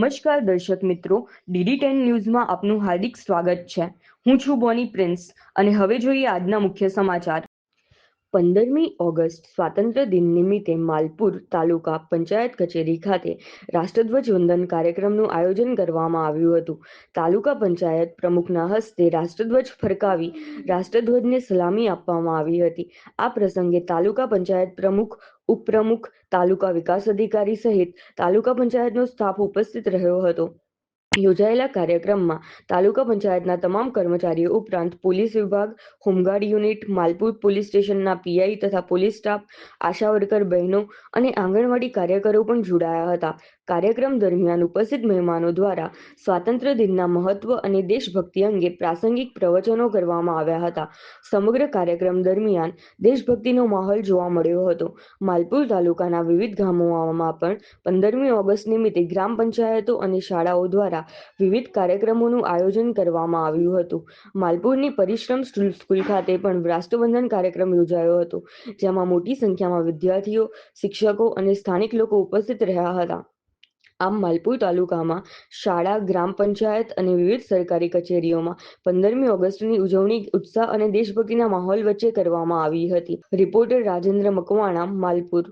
નમસ્કાર દર્શક મિત્રો, DD10 ન્યૂઝમાં આપનું હાર્દિક સ્વાગત છે। હું છું બોની પ્રિન્સ અને હવે જોઈએ આજના મુખ્ય સમાચાર। 15મી ઓગસ્ટ સ્વાતંત્ર્ય દિન નિમિત્તે માલપુર તાલુકા પંચાયત કચેરી ખાતે રાષ્ટ્રધ્વજ વંદન કાર્યક્રમનું આયોજન કરવામાં આવ્યું હતું। તાલુકા પંચાયત પ્રમુખના હસ્તે રાષ્ટ્રધ્વજ ફરકાવી રાષ્ટ્રધ્વજને સલામી આપવામાં આવી હતી। આ પ્રસંગે તાલુકા પંચાયત પ્રમુખ, ઉપપ્રમુખ, તાલુકા વિકાસ અધિકારી સહિત તાલુકા પંચાયતનો સ્ટાફ ઉપસ્થિત રહ્યો હતો। યોજાયેલા કાર્યક્રમમાં તાલુકા પંચાયતના તમામ કર્મચારીઓ ઉપરાંત પોલીસ વિભાગ, હોમગાર્ડ યુનિટ, માલપુર પોલીસ સ્ટેશનના પીઆઈ તથા પોલીસ સ્ટાફ, આશા વર્કર બહેનો અને આંગણવાડી કાર્યકરો પણ જોડાયા હતા। કાર્યક્રમ દરમિયાન ઉપસ્થિત મહેમાનો દ્વારા સ્વાતંત્ર્ય દિનના મહત્વ અને દેશભક્તિ અંગે પ્રાસંગિક પ્રવચનો કરવામાં આવ્યા હતા। સમગ્ર કાર્યક્રમ દરમિયાન દેશભક્તિનો માહોલ જોવા મળ્યો હતો। માલપુર તાલુકાના વિવિધ ગામોમાં પણ 15મી ઓગસ્ટ નિમિત્તે ગ્રામ પંચાયતો અને શાળાઓ દ્વારા વિવિધ કાર્યક્રમોનું આયોજન કરવામાં આવ્યું હતું। માલપુરની પરિશ્રમ સ્કૂલ ખાતે પણ રાષ્ટ્રવંદન કાર્યક્રમ યોજાયો હતો, જેમાં મોટી સંખ્યામાં વિદ્યાર્થીઓ, શિક્ષકો અને સ્થાનિક લોકો ઉપસ્થિત રહ્યા હતા। આમ માલપુર તાલુકામાં શાળા, ગ્રામ પંચાયત અને વિવિધ સરકારી કચેરીઓમાં 15મી ઓગસ્ટની ઉજવણી ઉત્સાહ અને દેશભક્તિના માહોલ વચ્ચે કરવામાં આવી હતી। રિપોર્ટર રાજેન્દ્ર મકવાણા, માલપુર।